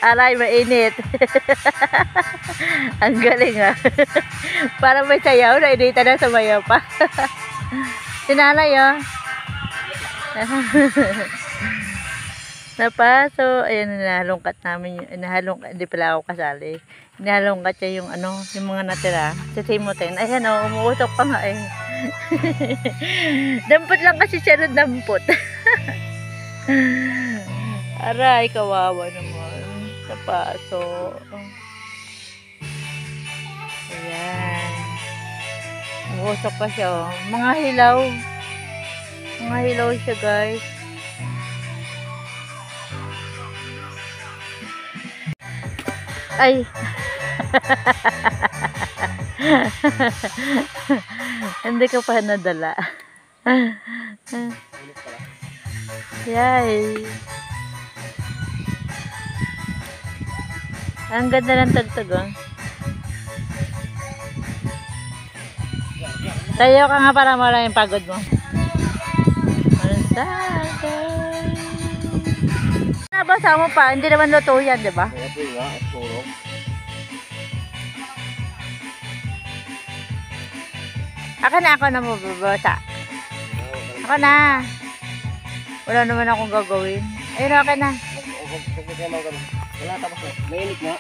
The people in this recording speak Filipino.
Aray, mainit. Ang galing ah. Parang may sayaw na, inita na sumayaw pa. Sinanay oh. Napaso, ayun, nahalongkat namin yung, hindi pala ako kasali. Nahalongkat niya yung ano, yung mga natira. Si Timoten, ayan o, umuusok pa nga eh. Dampot lang kasi siya ng dampot. Aray, kawawa naman. Napaso. Ayan. Umuusok pa siya o. Mga hilaw. Mga hilaw siya guys. Ay. Hindi ka pa nadala. Yay. Ang ganda ng tugtog oh. Tayo ka nga para mawala yung pagod mo. Nabasa mo pa, hindi naman luto yan, di ba? Ako na mababasa. Ako na. Wala naman akong gagawin. Ayun, okay na. Wala, tapos na. Mainit nga.